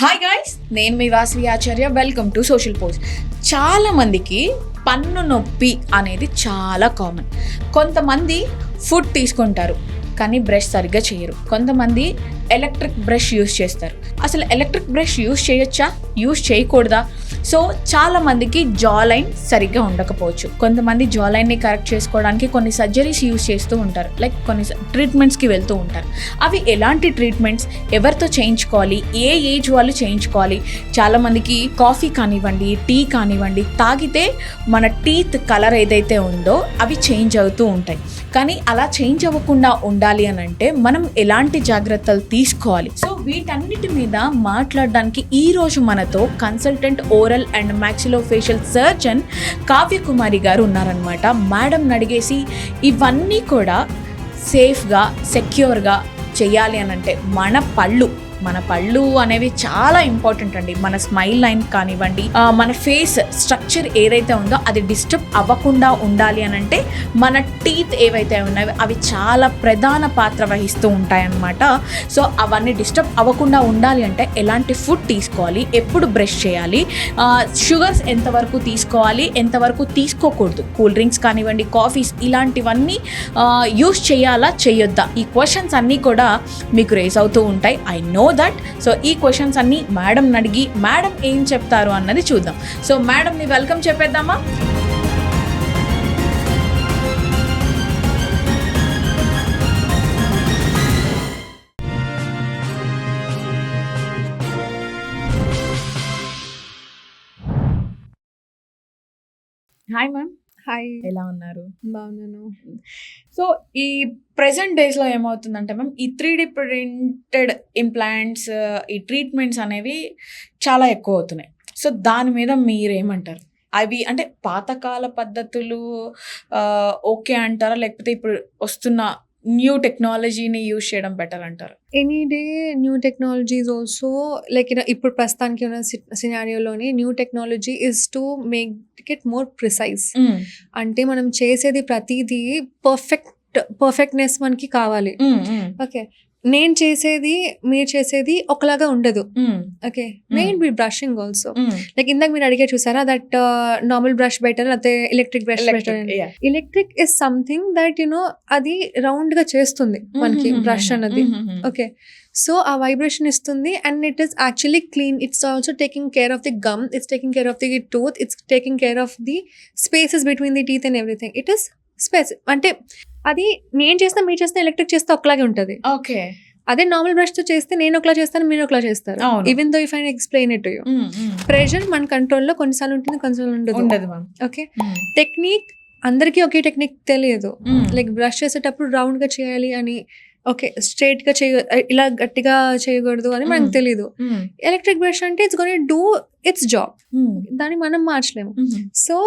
Hi guys, నేను మీ Vasavi Acharya. Welcome to Social Post. చాలామందికి పన్ను నొప్పి అనేది చాలా కామన్. కొంతమంది ఫుడ్ తీసుకుంటారు కానీ బ్రష్ సరిగ్గా చేయరు. కొంతమంది ఎలక్ట్రిక్ బ్రష్ యూస్ చేస్తారు. అసలు ఎలక్ట్రిక్ బ్రష్ యూస్ చేయొచ్చా, యూస్ చేయకూడదా? సో చాలామందికి జా లైన్ సరిగ్గా ఉండకపోవచ్చు. కొంతమంది జా లైన్ని కరెక్ట్ చేసుకోవడానికి కొన్ని సర్జరీస్ యూస్ చేస్తూ ఉంటారు, లైక్ కొన్ని ట్రీట్మెంట్స్కి వెళ్తూ ఉంటారు. అవి ఎలాంటి ట్రీట్మెంట్స్, ఎవరితో చేయించుకోవాలి, ఏ ఏజ్ వాళ్ళు చేయించుకోవాలి? చాలామందికి కాఫీ కానివ్వండి, టీ కానివ్వండి, తాగితే మన టీత్ కలర్ ఏదైతే ఉందో అవి చేంజ్ అవుతూ ఉంటాయి. కానీ అలా చేంజ్ అవ్వకుండా ఉండాలి అని అంటే మనం ఎలాంటి జాగ్రత్తలు తీసుకోవాలి? సో వీటన్నిటి మీద మాట్లాడడానికి ఈరోజు మనతో consultant oral and maxillofacial surgeon Kavya Kumari గారు ఉన్నారనమాట. మేడంని అడిగేసి ఇవన్నీ కూడా సేఫ్గా, సెక్యూర్గా చేయాలి అని అంటే మన పళ్ళు అనేవి చాలా ఇంపార్టెంట్ అండి. మన స్మైల్ లైన్ కానివ్వండి, మన ఫేస్ స్ట్రక్చర్ ఏదైతే ఉందో అది డిస్టర్బ్ అవ్వకుండా ఉండాలి అని అంటే మన టీత్ ఏవైతే ఉన్నాయో అవి చాలా ప్రధాన పాత్ర వహిస్తూ ఉంటాయన్నమాట. సో అవన్నీ డిస్టర్బ్ అవ్వకుండా ఉండాలి అంటే ఎలాంటి ఫుడ్ తీసుకోవాలి, ఎప్పుడు బ్రష్ చేయాలి, షుగర్స్ ఎంతవరకు తీసుకోవాలి, ఎంతవరకు తీసుకోకూడదు, కూల్ డ్రింక్స్ కానివ్వండి, కాఫీస్ ఇలాంటివన్నీ యూస్ చేయాలా, చేయొద్దా, ఈ క్వశ్చన్స్ అన్నీ కూడా మీకు రేస్ అవుతూ ఉంటాయి. I know that. సో ఈ క్వశ్చన్స్ అన్ని మేడం అడిగి మేడం ఏం చెప్తారు అన్నది చూద్దాం. సో మేడంని వెల్కమ్ చెప్పేద్దామా? Hi ma'am. హాయ్, ఎలా ఉన్నారు? బాగున్నాను. సో ఈ ప్రెజెంట్ డేస్లో ఏమవుతుందంటే మ్యామ్, ఈ 3D ప్రింటెడ్ ఇంప్లాంట్స్, ఈ ట్రీట్మెంట్స్ అనేవి చాలా ఎక్కువ అవుతున్నాయి. సో దాని మీద మీరేమంటారు? అవి అంటే పాతకాల పద్ధతులు ఓకే అంటారా, లేకపోతే ఇప్పుడు వస్తున్న న్యూ టెక్నాలజీని యూజ్ చేయడం బెటర్ అంటారా? Any day new technologies also, like ఇప్పుడు ప్రస్తుతానికి ఉన్న సినారియోలోని new technology is to make it more precise. అంటే మనం చేసేది ప్రతిదీ పర్ఫెక్ట్నెస్ మనకి కావాలి. ఓకే, నేను చేసేది మీరు చేసేది ఒకలాగా ఉండదు. Okay, main be brushing also. Like ఇందాక మీరు అడిగే చూసారా, దట్ నార్మల్ బ్రష్ బెటర్ లేకపోతే electric brush better? Electric is something that అది రౌండ్ గా చేస్తుంది మనకి బ్రష్ అన్నది. ఓకే, సో ఆ వైబ్రేషన్ ఇస్తుంది and it is actually clean. It's also taking care of the gum, it's taking care of the tooth, it's taking care of the spaces between the teeth and everything. It is space. అంటే అది నేను చేస్తే, మీరు చేస్తే, electric చేస్తే ఒకలాగే ఉంటుంది. Okay, అదే నార్మల్ బ్రష్ తో చేస్తే నేను ఒకలా చేస్తాను, మీరు ఒకలా చేస్తారు. Even though if I explain it to you. Pressure మన కంట్రోల్లో కొన్నిసార్లు ఉంటుంది, కొన్నిసార్లు ఉండదు. ఓకే, టెక్నిక్ అందరికీ ఒకే టెక్నిక్ తెలియదు. లైక్ బ్రష్ చేసేటప్పుడు రౌండ్ గా చేయాలి అని, ఓకే స్ట్రైట్ గా ఇలా గట్టిగా చేయకూడదు అని మనకు తెలియదు. ఎలక్ట్రిక్ బ్రష్ అంటే it's gonna do it's job, దాన్ని మనం మార్చలేము. సో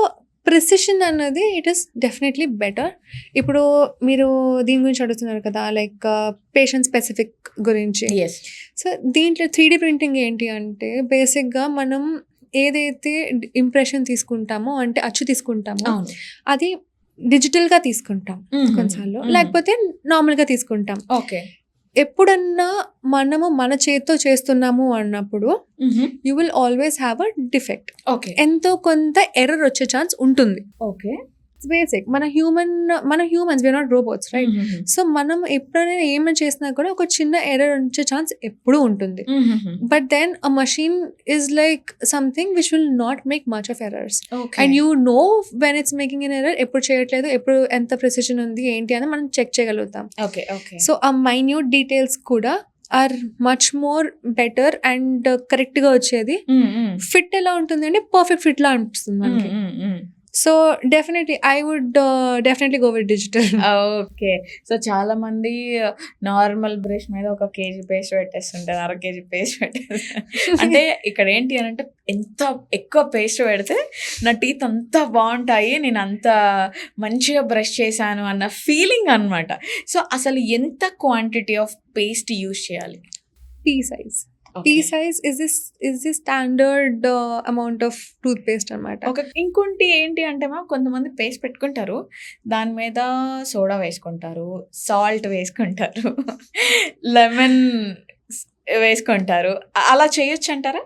ప్రిసిషన్ అన్నది ఇట్ ఈస్ డెఫినెట్లీ బెటర్. ఇప్పుడు మీరు దీని గురించి అడుగుతున్నారు కదా, లైక్ పేషెంట్ స్పెసిఫిక్ గురించి. సో దీంట్లో 3D ప్రింటింగ్ ఏంటి అంటే బేసిక్గా మనం ఏదైతే ఇంప్రెషన్ తీసుకుంటామో, అంటే అచ్చు తీసుకుంటామో అది డిజిటల్గా తీసుకుంటాం కొన్నిసార్లు, లేకపోతే నార్మల్గా తీసుకుంటాం. ఓకే, ఎప్పుడన్నా మనము మన చేతితో చేస్తున్నాము అన్నప్పుడు you will always have a defect. Okay, ఎంతో కొంత ఎర్రర్ వచ్చే ఛాన్స్ ఉంటుంది. ఓకే, బేసిక్ మన humans, we're not robots, right? So మనం ఎప్పుడైనా ఏమైనా చేసినా కూడా ఒక చిన్న ఎర్రర్ వచ్చే ఛాన్స్ ఎప్పుడూ ఉంటుంది. But then a machine is like something which will not make much of errors. And you know when it's making an error, ఎప్పుడు చేయట్లేదు, ఎప్పుడు ఎంత ప్రెసిషన్ ఉంది ఏంటి అని మనం చెక్ చేయగలుగుతాం. సో ఆ మైన్యూట్ డీటెయిల్స్ కూడా are much more better and correct గా వచ్చేది. ఫిట్ ఎలా ఉంటుంది అంటే పర్ఫెక్ట్ ఫిట్ లా అనిపిస్తుంది మనకి. So definitely I would definitely go with digital. Okay, so చాలా మంది నార్మల్ బ్రష్ మీద 1 kg పేస్ట్ పెట్టేస్తుంటారు, 1/2 kg పేస్ట్ పెట్టేస్తారు. అంటే ఇక్కడ ఏంటి అని అంటే ఎంత ఎక్కువ పేస్ట్ పెడితే నా టీత్ అంత బాగుంటాయి, నేను అంత మంచిగా బ్రష్ చేశాను అన్న ఫీలింగ్ అనమాట. సో అసలు ఎంత క్వాంటిటీ ఆఫ్ పేస్ట్ యూజ్ చేయాలి? Pea size. Pea size is the standard amount of tooth paste అనమాట. ఇంకొంటి ఏంటి అంటే మ్యామ్, కొంతమంది పేస్ట్ పెట్టుకుంటారు, దాని మీద సోడా వేసుకుంటారు, సాల్ట్ వేసుకుంటారు, లెమన్ వేసుకుంటారు. అలా చేయొచ్చు అంటారా?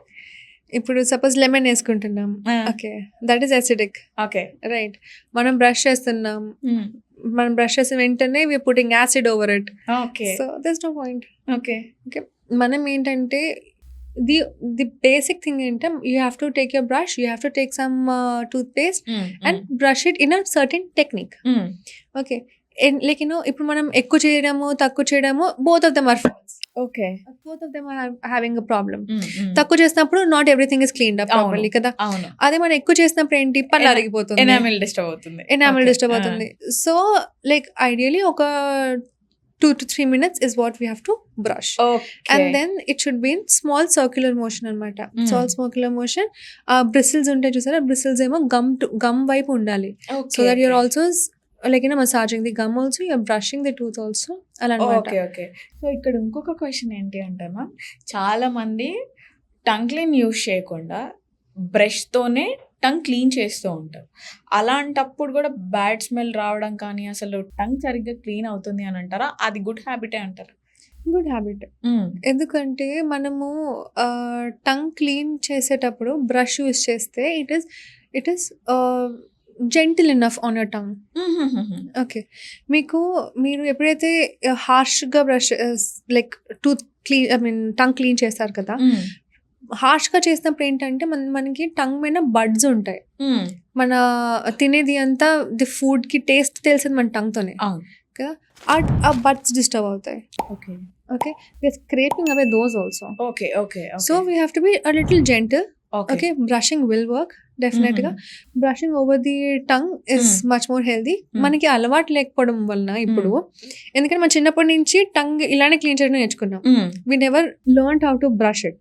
ఇప్పుడు సపోజ్ లెమన్ వేసుకుంటున్నాం, okay, that is acidic, okay, right. మనం బ్రష్ చేస్తున్నాం, మనం బ్రష్ చేసిన వెంటనే we putting acid over it. Okay, so that's no point. Okay, okay, మనం ఏంటంటే ది బేసిక్ థింగ్ ఏంటంటే you have to take your brush, you have to take some toothpaste and brush it in a certain technique. Okay, like ఇప్పుడు మనం ఎక్కువ చేయడము తక్కువ చేయడము, both of them are falls. Okay, both of them are having a problem. తక్కువ చేసినప్పుడు not everything is cleaned up properly కదా. అదే మనం ఎక్కువ చేసినప్పుడు ఏంటి, పళ్ళు అరిగిపోతుంది, ఎనామిల్ డిస్టర్బ్ అవుతుంది. సో లైక్ ఐడియలీ ఒక 2 to 3 minutes is what we have to brush. Okay. And then it should be in small circular motion anamata. Small circular motion. Bristles unte chusara, bristles emo gum వైపు ఉండాలి. So that you're also like massaging the gum also, you're brushing the tooth also. అలా అన్నమాట. Okay. So ఇక్కడ ఇంకొక question ఏంటి అంటే ma'am, చాలా మంది టంగ్ క్లీన్ యూజ్ చేయకుండా బ్రష్ తోనే టంగ్ క్లీన్ చేస్తూ ఉంటారు. అలాంటప్పుడు కూడా బ్యాడ్ స్మెల్ రావడం కానీ, అసలు టంగ్ సరిగ్గా క్లీన్ అవుతుంది అని అంటారా? అది గుడ్ హ్యాబిటే అంటారా? Good habit. ఎందుకంటే మనము టంగ్ క్లీన్ చేసేటప్పుడు బ్రష్ యూస్ చేస్తే it is gentle enough on your tongue. Okay, మీరు ఎప్పుడైతే హార్ష్గా brush like tooth clean tongue clean చేస్తారు కదా, హార్ష్గా చేసినప్పుడు ఏంటంటే మనకి టంగ్ మీద బడ్స్ ఉంటాయి. మన తినేది అంతా ది ఫుడ్కి టేస్ట్ తెలిసేది మన టంగ్తోనే కదా, ఆ బడ్స్ డిస్టర్బ్ అవుతాయి. Okay, scraping away those also. So we have to be a little gentle. Okay, brushing will work definite గా. Brushing over the tongue is much more healthy. మనకి అలవాటు లేకపోవడం వలన ఇప్పుడు, ఎందుకంటే మన చిన్నప్పటి నుంచి టంగ్ ఇలానే క్లీన్ చేయడం నేర్చుకున్నాం. We never learn how to brush it.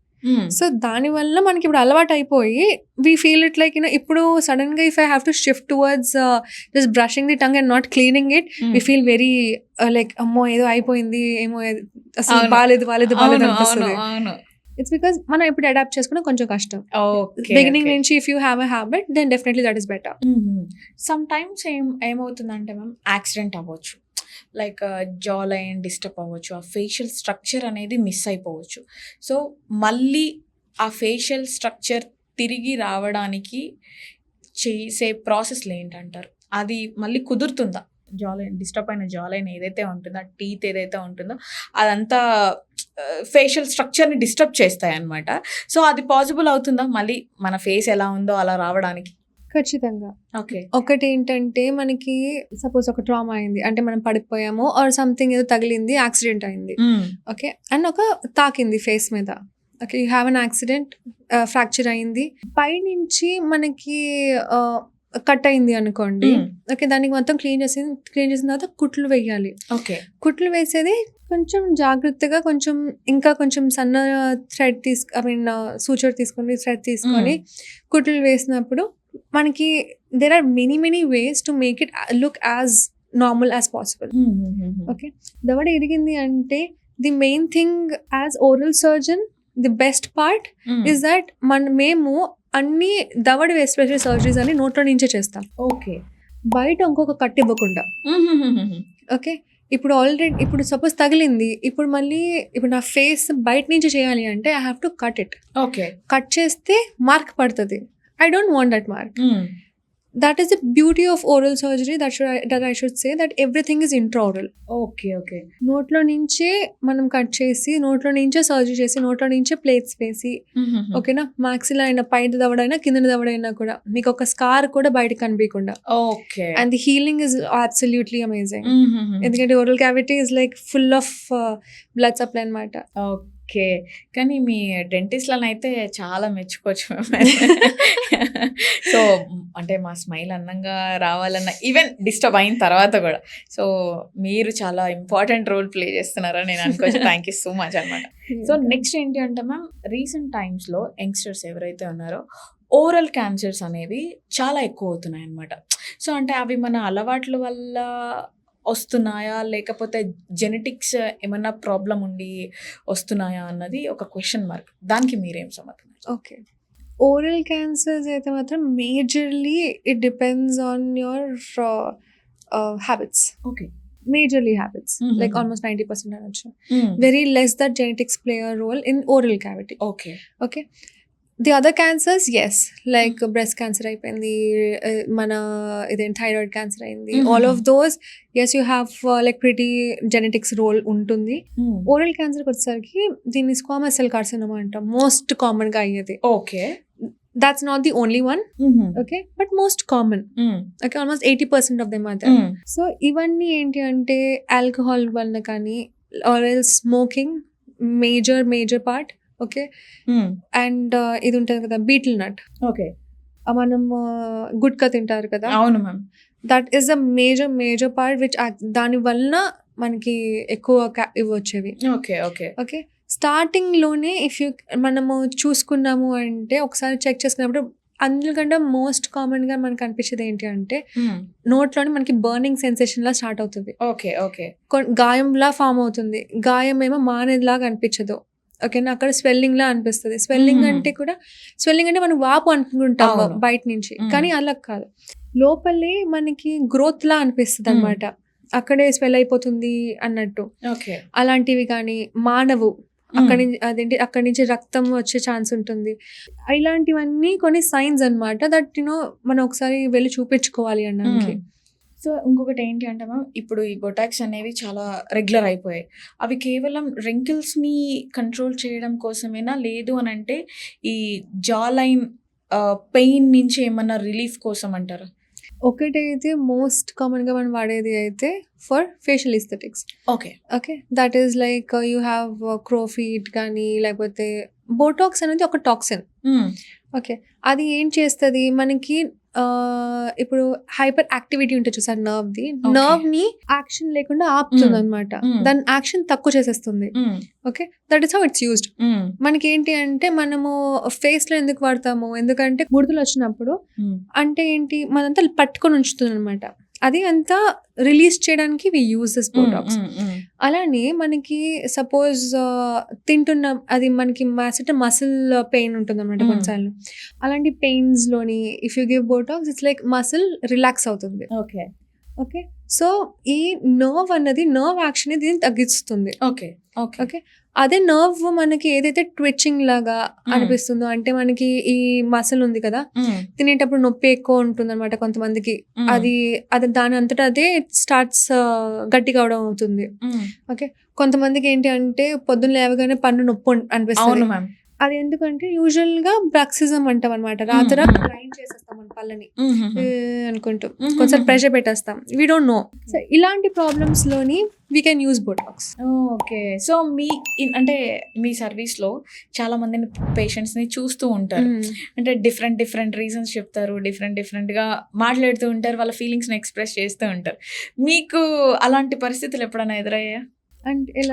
So దానివల్ల మనకి ఇప్పుడు అలవాటు అయిపోయి వీ ఫీల్ ఇట్ లైక్ ఇప్పుడు సడన్ గా if I have to shift towards just brushing the tongue and not cleaning it, we feel very like అమ్మో ఏదో అయిపోయింది, ఏమో అసలు బాలేదు అనిపిస్తుంది. ఇట్స్ బికాస్ మనం ఇప్పుడు అడాప్ట్ చేసుకున్న కొంచెం కష్టం. బిగినింగ్ నుంచి if you have a habit then definitely that is better. Sometimes ఏమవుతుందంటే మ్యామ్, యాక్సిడెంట్ అవ్వచ్చు, లైక్ జా లైన్ డిస్టర్బ్ అవ్వచ్చు, ఆ ఫేషియల్ స్ట్రక్చర్ అనేది మిస్ అయిపోవచ్చు. సో మళ్ళీ ఆ ఫేషియల్ స్ట్రక్చర్ తిరిగి రావడానికి చేసే ప్రాసెస్లు ఏంటంటారు? అది మళ్ళీ కుదురుతుందా? జా లైన్ డిస్టర్బ్ అయిన జా లైన్ ఏదైతే ఉంటుందో, ఆ టీత్ ఏదైతే ఉంటుందో అదంతా ఫేషియల్ స్ట్రక్చర్ని డిస్టర్బ్ చేస్తాయి అన్నమాట. సో అది పాసిబుల్ అవుతుందా మళ్ళీ మన ఫేస్ ఎలా ఉందో అలా రావడానికి? ఖచ్చితంగా. ఓకే, ఒకటి ఏంటంటే మనకి సపోజ్ ఒక ట్రామా అయింది అంటే, మనం పడిపోయాము ఆర్ సంథింగ్ ఏదో తగిలింది, యాక్సిడెంట్ అయింది, ఓకే, అండ్ ఒక తాకింది ఫేస్ మీద, okay, you have an accident, fracture అయింది, పైనుంచి మనకి కట్ అయింది అనుకోండి, ఓకే, దానికి మొత్తం క్లీన్ చేసిన తర్వాత కుట్లు వేయాలి. ఓకే, కుట్లు వేసేది కొంచెం జాగ్రత్తగా, కొంచెం సన్న థ్రెడ్ సూచర్ తీసుకొని థ్రెడ్ తీసుకొని కుట్లు వేసినప్పుడు మనకి there are many ways to make it look as normal as possible. Okay, దవడ ఇరిగింది అంటే the main thing as oral surgeon, the best part is that మేము అన్ని దవడ ఎస్పెషల్ సర్జరీస్ అని నోట్లో నుంచే చేస్తాం. ఓకే, బయట ఇంకొక కట్ ఇవ్వకుండా. ఓకే, ఇప్పుడు సపోజ్ తగిలింది, ఇప్పుడు నా ఫేస్ బయట నుంచి చేయాలి అంటే I have to cut it. Okay, cut చేస్తే మార్క్ పడుతుంది. I don't want that mark. That is the beauty of oral surgery. That I should say that everything is intraoral. Okay. నోట్లో నుంచే మనం కట్ చేసి, నోట్లో నుంచే సర్జరీ చేసి, నోట్లో నుంచే ప్లేట్స్ వేసి, ఓకేనా, మాక్సిలా అయినా, పైన దవడైనా కింద దవడైనా కూడా మీకు ఒక స్కార్ కూడా బయట కనిపించకుండా. Okay, and the healing is absolutely amazing. ఎందుకంటే oral cavity is like full of blood supply అన్నమాట. ఓకే, కానీ మీ డెంటిస్ట్లను అయితే చాలా మెచ్చుకోవచ్చు. సో అంటే మా స్మైల్ అందంగా రావాలన్న, ఈవెన్ డిస్టర్బ్ అయిన తర్వాత కూడా, సో మీరు చాలా ఇంపార్టెంట్ రోల్ ప్లే చేస్తున్నారని నేను అనుకోవచ్చు. థ్యాంక్ యూ సో మచ్ అనమాట. సో నెక్స్ట్ ఏంటి అంటే మ్యామ్, రీసెంట్ టైమ్స్లో యంగ్స్టర్స్ ఎవరైతే ఉన్నారో ఓరల్ క్యాన్సర్స్ అనేవి చాలా ఎక్కువ అవుతున్నాయి అన్నమాట. సో అంటే అవి మన అలవాట్ల వల్ల వస్తున్నాయా, లేకపోతే జెనెటిక్స్ ఏమన్నా ప్రాబ్లం ఉండి వస్తున్నాయా అన్నది ఒక క్వశ్చన్ మార్క్. దానికి మీరేం సమాధానం? ఓకే, ఓరల్ క్యాన్సర్స్ అయితే మాత్రం majorly it depends on your habits. Okay, majorly habits, like almost 90% అనొచ్చు. Very less that genetics play a role in oral cavity. Okay. The other cancers, yes, like breast cancer అయిపోయింది, మన ఇదేంటి thyroid cancer అయింది, all of those, yes, you have like pretty genetics role ఉంటుంది. Oral క్యాన్సర్కి వచ్చేసరికి దీన్ని squamous cell carcinoma అంటాం, most common గా అయ్యేది. That's not the only one, okay, but most common. Okay, almost 80% of them are there. So ఇవన్నీ ఏంటి అంటే ఆల్కహాల్ వల్ల కానీ, or else smoking, major part. Okay. And ఇది ఉంటుంది కదా బీటిల్ నట్, మనం గుట్కా తింటారు కదా, అవును ma'am, that is a major part which దాని వలన మనకి ఎక్కువ ఇవి వచ్చేవి. ఓకే, స్టార్టింగ్ లోనే ఇఫ్ యూ మనము చూసుకున్నాము అంటే, ఒకసారి చెక్ చేసుకున్నప్పుడు అందుకంటే మోస్ట్ కామన్ గా మనకు అనిపించేది ఏంటి అంటే, నోట్లోనే మనకి బర్నింగ్ సెన్సేషన్ లా స్టార్ట్ అవుతుంది. గాయంలా ఫామ్ అవుతుంది. గాయం ఏమో మానేదిలాగా అనిపించదు. ఓకేనా, అక్కడ స్వెల్లింగ్ లా అనిపిస్తుంది. స్వెల్లింగ్ అంటే మనం వాపు అనుకుంటాం బయట నుంచి, కానీ అలా కాదు, లోపలే మనకి గ్రోత్ లా అనిపిస్తుంది అనమాట, అక్కడే స్వెల్ అయిపోతుంది అన్నట్టు. అలాంటివి కానీ మానవు, అక్కడి నుంచి రక్తం వచ్చే ఛాన్స్ ఉంటుంది. ఇలాంటివన్నీ కొన్ని సైన్స్ అన్నమాట, దట్ యునో మనం ఒకసారి వెళ్ళి చూపించుకోవాలి అన్నానికి. సో ఇంకొకటి ఏంటి అంటే మ్యామ్, ఇప్పుడు ఈ బొటాక్స్ అనేవి చాలా రెగ్యులర్ అయిపోయాయి. అవి కేవలం రింకిల్స్ని కంట్రోల్ చేయడం కోసమేనా, లేదు అని అంటే ఈ జా లైన్ పెయిన్ నుంచి ఏమన్నా రిలీఫ్ కోసం అంటారా? ఒకటైతే మోస్ట్ కామన్ గా మనం వాడేది అయితే for facial aesthetics. Okay, that is like you have crow feet కానీ, లేకపోతే బోటాక్స్ అనేది ఒక టాక్సిన్. ఓకే, అది ఏం చేస్తుంది మనకి, ఇప్పుడు హైపర్ యాక్టివిటీ ఉంటుంది చూసారు నర్వ్ ని యాక్షన్ లేకుండా ఆపుతుంది అనమాట, దాని యాక్షన్ తక్కువ చేసేస్తుంది. Okay, that is how it's used. మనకి ఏంటి అంటే, మనము ఫేస్ లో ఎందుకు వాడతాము, ఎందుకంటే ముడతలు వచ్చినప్పుడు అంటే ఏంటి, మనంతా పట్టుకొని ఉంచుతుంది అనమాట, అది అంతా రిలీజ్ చేయడానికి వి యూజ్ దిస్ బోటాక్స్. అలానే మనకి సపోజ్ తింటున్న అది మనకి మసిల్ పెయిన్ ఉంటుంది అనమాట కొన్నిసార్లు, అలాంటి పెయిన్స్ లోని if you give Botox it's like muscle relax అవుతుంది. ఓకే, సో ఈ నర్వ్ అన్నది నర్వ్ యాక్షన్ దీన్ని తగ్గిస్తుంది. ఓకే, అదే నర్వ్ మనకి ఏదైతే ట్విచ్చింగ్ లాగా అనిపిస్తుందో, అంటే మనకి ఈ మసిల్ ఉంది కదా, తినేటప్పుడు నొప్పి ఎక్కువ ఉంటుంది అనమాట కొంతమందికి, అది దాని అంతటా అదే స్టార్ట్స్ గట్టిగా అవడం అవుతుంది. ఓకే, కొంతమందికి ఏంటి అంటే పొద్దున్న లేవగానే పన్ను నొప్పి అనిపిస్తుంది. అది ఎందుకంటే యూజువల్ గా బ్రాక్సిజం అంటాం అనమాట, రాత్ర గ్రైండ్ చేసేస్తాం మన పళ్ళని అనుకుంటూ, కొంచెం ప్రెషర్ పెట్టేస్తాం, వీ డోంట్ నో. సో ఇలాంటి ప్రాబ్లమ్స్ లోని we can use Botox. Okay, so అంటే మీ సర్వీస్ లో చాలా మందిని పేషెంట్స్ ని చూస్తూ ఉంటారు, అంటే డిఫరెంట్ రీజన్స్ చెప్తారు, డిఫరెంట్ గా మాట్లాడుతూ ఉంటారు, వాళ్ళ ఫీలింగ్స్ ని ఎక్స్ప్రెస్ చేస్తూ ఉంటారు. మీకు అలాంటి పరిస్థితులు ఎప్పుడైనా ఎదురయ్యా?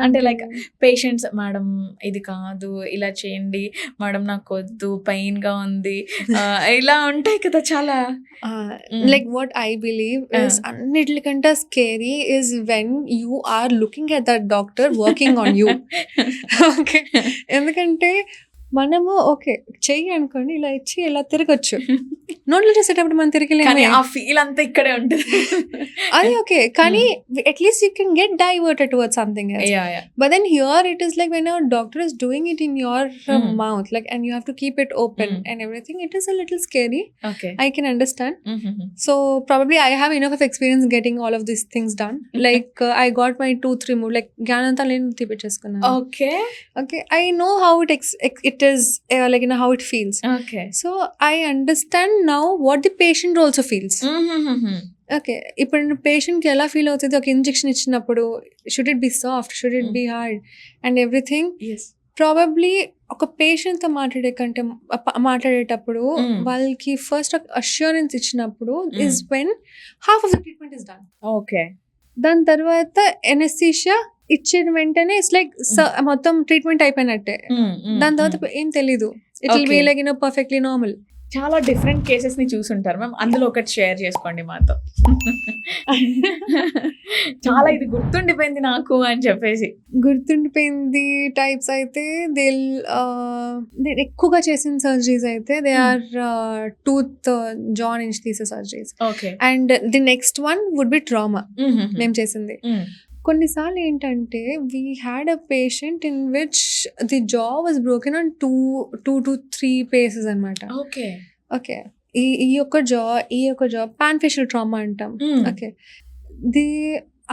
అంటే లైక్ పేషెంట్స్, మేడం ఇది కాదు, ఇలా చేయండి మేడం, నాకు వద్దు, పెయిన్ గా ఉంది, ఇలా ఉంటాయి కదా చాలా. Like what I believe is అన్నిటికంటే scary is when you are looking at that doctor working on you. Okay, ఎందుకంటే మనము ఓకే చెయ్యి అనుకోండి, ఇలా ఇచ్చి ఇలా తిరగచ్చు, నోట్లో చేసేటప్పుడు మనం తిరిగిలేము, ఆ ఫీల్ అంతా ఇక్కడే ఉంటుంది. అది ఓకే, కానీ at least you can get diverted towards something else. But then here it is like when our doctor is doing it in your mouth, like and you have to keep it open and everything, it is a little scary. I can understand. So probably I have enough of experience getting all of these things done. Like I got my tooth removed, like జ్ఞానంతా నేను తీపిచ్చేసుకున్నాను. Okay, I know how it is, like, you know, how it feels. Okay, so I understand now what the patient also feels. Okay, ఇప్పుడు పేషెంట్కి ఎలా feel అవుతుంది, ఒక injection ఇచ్చినప్పుడు should it be soft, should it be hard and everything. Probably ఒక పేషెంట్తో మాట్లాడేటప్పుడు వాళ్ళకి first assurance ఇచ్చినప్పుడు is when half of the treatment is done. Okay, దాని తర్వాత ఎనెస్థీషియా ఇచ్చిన వెంటనే ఇట్స్ లైక్ మొత్తం ట్రీట్మెంట్ అయిపోయినట్టే. దాని తర్వాత ఏం తెలీదు, it will be like, you know, perfectly normal. చాలా డిఫరెంట్ కేసెస్ ని చూసుంటారు మ్యామ్, అందులో ఒకటి షేర్ చేసుకోండి మాతో. చాలా ఇది గుర్తుండిపోయింది నాకు అని చెప్పేసి. గుర్తుండిపోయింది టైప్స్ అయితే ఎక్కువగా చేసిన సర్జరీస్ అయితే దే ఆర్ టూత్ జా నుంచి తీసే surgeries. Okay. And the next one would be trauma మేము చేసింది. కొన్నిసార్లు ఏంటంటే we had a patient in which the jaw was broken on 2 to 3 places అనమాట. ఓకే. ఓకే, ఈ యొక్క జా పాన్ఫేషియల్ ట్రామా అంటాం. ఓకే,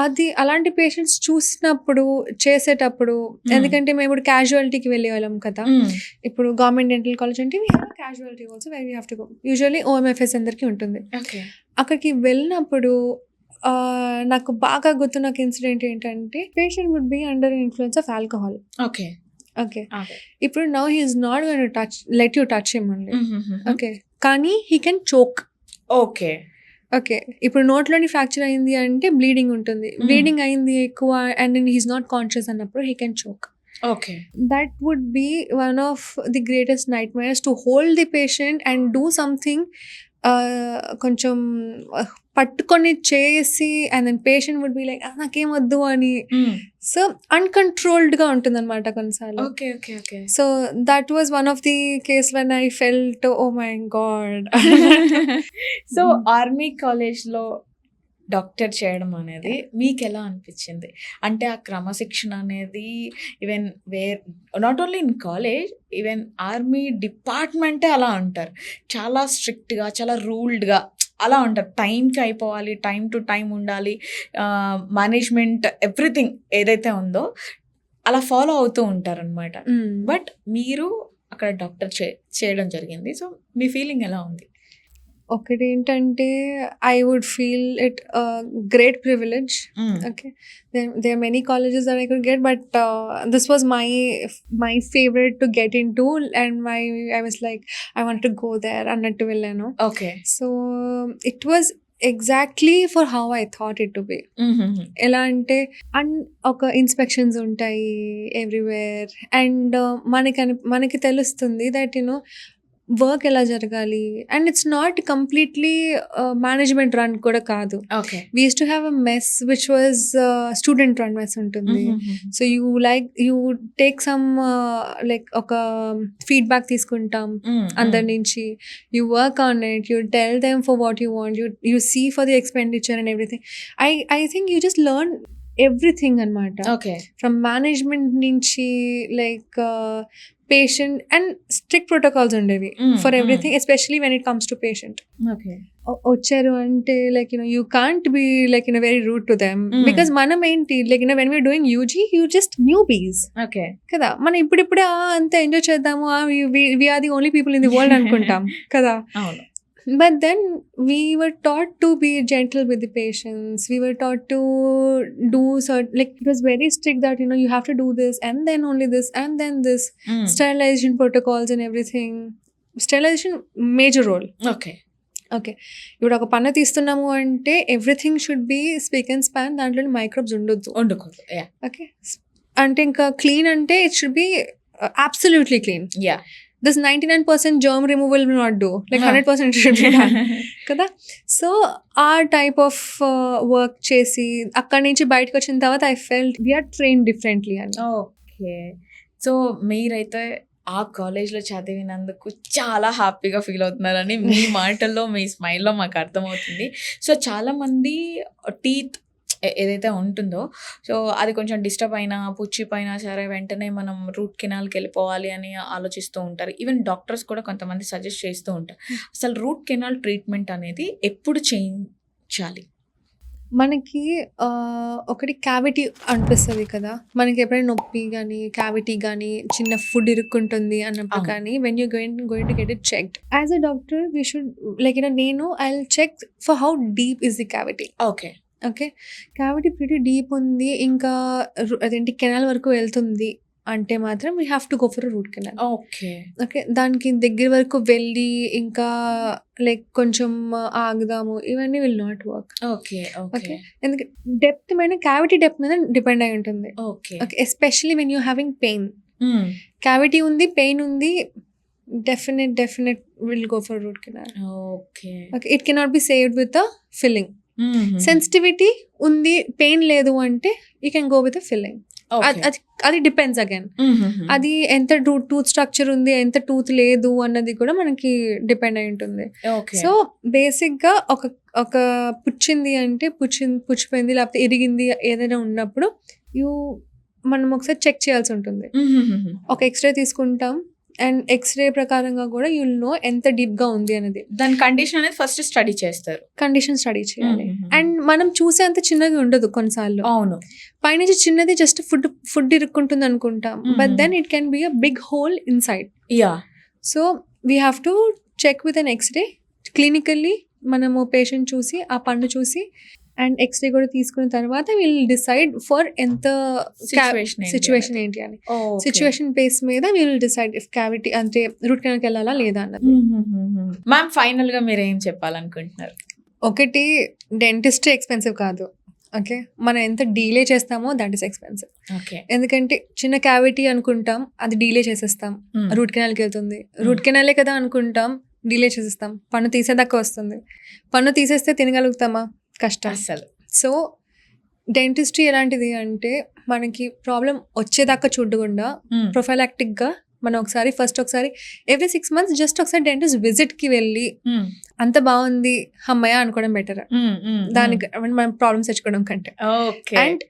అది అలాంటి పేషెంట్స్ చూసినప్పుడు చేసేటప్పుడు, ఎందుకంటే మేము ఇప్పుడు క్యాజువాలిటీకి వెళ్ళే వాళ్ళం కదా. ఇప్పుడు గవర్నమెంట్ డెంటల్ కాలేజ్ అంటే we have casualty also where you have to go. Usually OMFS అందరికీ ఉంటుంది. అక్కడికి వెళ్ళినప్పుడు నాకు బాగా గుర్తున్న ఒక ఇన్సిడెంట్ ఏంటంటే patient would be under influence of alcohol. Okay. Okay, ఇప్పుడు now he is not going to let you touch him only. Okay, కానీ he can choke. Okay. Okay, ఇప్పుడు నోట్లోని ఫ్రాక్చర్ అయింది అంటే బ్లీడింగ్ ఉంటుంది, బ్లీడింగ్ అయింది ఎక్కువ అండ్ హీస్ నాట్ కాన్షియస్ అన్నప్పుడు he can choke. Okay, that would be one of the greatest nightmares, to hold the patient and do something కొంచెం పట్టుకొని చేసి and then patient would be like నాకేం వద్దు అని. సో అన్కంట్రోల్డ్గా ఉంటుంది అనమాట కొన్నిసార్లు. Okay. Okay. Okay. So that was one of the case when I felt oh my god. So army కాలేజ్లో డాక్టర్ చేయడం అనేది మీకు ఎలా అనిపించింది? అంటే ఆ క్రమశిక్షణ అనేది even not only in college, even army డిపార్ట్మెంటే అలా ఉంటారు. చాలా స్ట్రిక్ట్గా, చాలా రూల్డ్గా అలా ఉంటారు. టైంకి అయిపోవాలి, టైం టు టైం ఉండాలి, మేనేజ్మెంట్ ఎవ్రీథింగ్ ఏదైతే ఉందో అలా ఫాలో అవుతూ ఉంటారనమాట. బట్ మీరు అక్కడ డాక్టర్ చేయడం జరిగింది. సో మీ ఫీలింగ్ ఎలా ఉంది? ఒకటి ఏంటంటే I would feel it great privilege. Okay, there are many colleges that I could get, but this was my favorite to get into, and I was like I wanted to go there annattu vellanu. Okay. So it was exactly for how I thought it to be. ఎలా అంటే ఒక inspections ఉంటాయి everywhere and మనకి తెలుస్తుంది that work ఎలా జరగాలి. And it's not completely management run కూడా కాదు. We use to have a mess which was student run mess ఉంటుంది. So you take some like ఒక ఫీడ్బ్యాక్ తీసుకుంటాం అందరి నుంచి. You work on it, you tell them for what you want, you see for the expenditure and everything. I think you just learn everything అనమాట. From management నుంచి like patient and strict protocols ఉండేవి for everything, especially when it comes to patient. వచ్చారు అంటే like you can't be like very rude to them, because మనం ఏంటి like when we're doing UG you just newbies కదా. మనం ఇప్పుడిప్పుడే అంతా enjoy చేద్దాము, we are the only people in the world అనుకుంటాం కదా. But then we were taught to be gentle with the patients. We were taught to do like it was very strict that you have to do this and then only this and then this. Sterilization protocols and everything. Sterilization major role. Okay. ఇప్పుడు ఒక పన్ను తీస్తున్నాము అంటే everything should be speak and span, దాంట్లో microbes ఉండొద్దు. Okay, అంటే ఇంకా clean అంటే it should be absolutely clean. This 99% germ removal will not do, like 100% should be done కదా. సో ఆ టైప్ ఆఫ్ వర్క్ చేసి అక్కడి నుంచి బయటకు వచ్చిన తర్వాత I felt we're train differently అని. ఓకే, సో మీరైతే ఆ కాలేజ్లో చదివినందుకు చాలా హ్యాపీగా ఫీల్ అవుతున్నారని మీ మాటల్లో, మీ స్మైల్లో మాకు అర్థమవుతుంది. సో చాలామంది టీత్ ఏదైతే ఉంటుందో సో అది కొంచెం డిస్టర్బ్ అయినా పుచ్చిపోయినా సరే వెంటనే మనం రూట్ కెనాల్కి వెళ్ళిపోవాలి అని ఆలోచిస్తూ ఉంటారు. ఈవెన్ డాక్టర్స్ కూడా కొంతమంది సజెస్ట్ చేస్తూ ఉంటారు. అసలు రూట్ కెనాల్ ట్రీట్మెంట్ అనేది ఎప్పుడు చేయించాలి? మనకి ఒకటి క్యావిటీ అనిపిస్తుంది కదా, మనకి ఎప్పుడైనా నొప్పి కానీ క్యావిటీ కానీ చిన్న ఫుడ్ ఇరుక్కుంటుంది అన్నప్పుడు కానీ when you going to get it checked as a doctor we should like నేను I will check for how deep is the cavity. Okay, cavity pretty deep ఉంది, ఇంకా అదేంటి కెనాల్ వరకు వెళ్తుంది అంటే మాత్రం we have to go for root canal. Okay, దానికి దగ్గర వరకు వెళ్ళి ఇంకా లైక్ కొంచెం ఆగుదాము ఇవన్నీ విల్ నాట్ వర్క్. ఓకే, ఎందుకంటే డెప్త్ మీద క్యావిటీ డెప్త్ మీద డిపెండ్ అయి ఉంటుంది. Okay, especially when you having pain. Cavity ఉంది, పెయిన్ ఉంది, definite will go for root canal. Okay. Okay, it cannot be saved with a filling. Sensitivity ఉంది, pain లేదు అంటే you can go with filling. అది depends again, అది ఎంత tooth structure ఉంది, ఎంత టూత్ లేదు అన్నది కూడా మనకి డిపెండ్ అయి ఉంటుంది. సో బేసిక్ గా ఒక పుచ్చింది అంటే పుచ్చిపోయింది లేకపోతే ఇరిగింది ఏదైనా ఉన్నప్పుడు మనం ఒకసారి చెక్ చేయాల్సి ఉంటుంది. ఒక ఎక్స్రే తీసుకుంటాం అండ్ ఎక్స్రే ప్రకారంగా కూడా యుల్ నో ఎంత డీప్ గా ఉంది అనేది. దాని కండిషన్ అనేది ఫస్ట్ స్టడీ చేస్తారు. కండిషన్ స్టడీ చేయాలి. అండ్ మనం చూసే అంత చిన్నగా ఉండదు కొన్నిసార్లు. అవును, పైనుంచి చిన్నది జస్ట్ ఫుడ్ ఇరుక్కుంటుంది అనుకుంటాం, but then it can be a big hole inside. So we have to check with an x-ray clinically. మనము పేషెంట్ చూసి ఆ పన్ను చూసి అండ్ ఎక్స్రే కూడా తీసుకున్న తర్వాత విల్ డిసైడ్ ఫర్ ఎంత సిచ్యువేషన్ ఏంటి అని. సిచ్యువేషన్ బేస్ మీద విల్ డిసైడ్ ఇఫ్ క్యావిటీ అంటే రూట్ కెనాల్కి వెళ్ళాలా లేదా అన్నది. మ్యామ్ ఫైనల్ గా మీరు ఏం చెప్పాలనుకుంటున్నారు? ఒకటి, డెంటిస్ట్ ఎక్స్పెన్సివ్ కాదు. ఓకే, మనం ఎంత డీలే చేస్తామో దట్ ఈస్ ఎక్స్పెన్సివ్. ఎందుకంటే చిన్న క్యావిటీ అనుకుంటాం, అది డీలే చేసేస్తాం, రూట్ కెనాల్కి వెళ్తుంది. రూట్ కెనాలే కదా అనుకుంటాం, డీలే చేసేస్తాం, పన్ను తీసేదాకా వస్తుంది. పన్ను తీసేస్తే తినగలుగుతామా? కష్టం అసలు. సో డెంటిస్ట్రీ ఎలాంటిది అంటే మనకి ప్రాబ్లం వచ్చేదాకా చూడకుండా ప్రొఫైలాక్టిక్ గా మనం ఒకసారి ఎవ్రీ 6 months జస్ట్ ఒకసారి డెంటిస్ట్ విజిట్ కి వెళ్ళి అంత బాగుంది అమ్మయ్య అనుకోవడం బెటర్ దానికి మనం ప్రాబ్లమ్స్ తెచ్చుకోవడం కంటే. And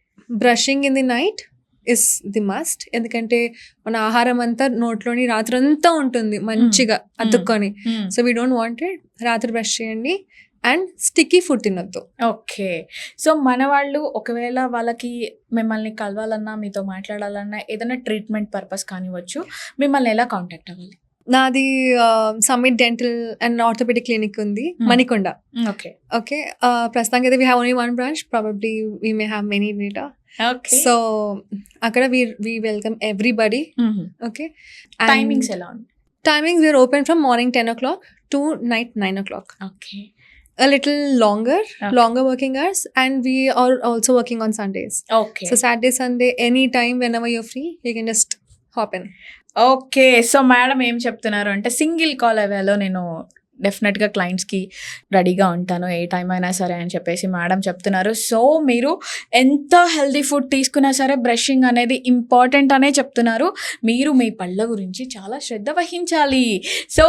brushing in the night is the must. ఎందుకంటే మన ఆహారం అంతా నోట్లోని రాత్రంతా ఉంటుంది మంచిగా అతుక్కొని. So we don't want it. రాత్రి బ్రష్ చేయండి అండ్ స్టిక్కీ ఫుడ్ తినొద్దు. ఓకే. సో మన వాళ్ళు ఒకవేళ వాళ్ళకి మిమ్మల్ని కలవాలన్నా, మీతో మాట్లాడాలన్నా, ఏదైనా ట్రీట్మెంట్ పర్పస్ కానివ్వచ్చు, మిమ్మల్ని ఎలా కాంటాక్ట్ అవ్వాలి? నాది Summit dental and orthopedic clinic ఉంది, మణికొండ. ఓకే, ప్రస్తుతానికి అయితే we have only 1 branch, probably we may have many data. So అక్కడ we welcome everybody. Okay, timings ఎలా ఉంది? Timings we are open from morning 10 o'clock to night 9 o'clock. ఓకే, a little longer working hours, and we are also working on Sundays. Okay. So Saturday, Sunday, anytime whenever you're free, you can just hop in. Okay. So madam ఏం చెప్తున్నారు అంటే single call అవేలో నేను డెఫినెట్గా క్లయింట్స్కి రెడీగా ఉంటాను ఏ time అయినా సరే అని చెప్పేసి మేడం చెప్తున్నారు. సో మీరు ఎంత హెల్దీ ఫుడ్ తీసుకున్నా సరే బ్రషింగ్ అనేది ఇంపార్టెంట్ అనే చెప్తున్నారు. మీరు మీ పళ్ళ గురించి చాలా శ్రద్ధ వహించాలి. So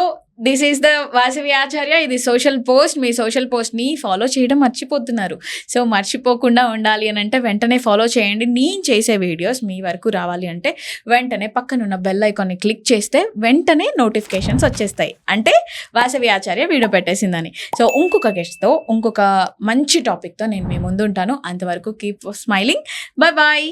this is the Vasavi Acharya. ఇది సోషల్ పోస్ట్. మీ సోషల్ పోస్ట్ని ఫాలో చేయడం మర్చిపోతున్నారు. సో మర్చిపోకుండా ఉండాలి అని అంటే వెంటనే ఫాలో చేయండి. నేను చేసే వీడియోస్ మీ వరకు రావాలి అంటే వెంటనే పక్కనున్న బెల్ ఐకాన్ని క్లిక్ చేస్తే వెంటనే నోటిఫికేషన్స్ వచ్చేస్తాయి, అంటే వాసవి ఆచార్య వీడియో పెట్టేసిందని. సో ఇంకొక గెస్ట్తో ఇంకొక మంచి టాపిక్తో నేను మీ ముందు ఉంటాను. అంతవరకు కీప్ స్మైలింగ్. Bye bye.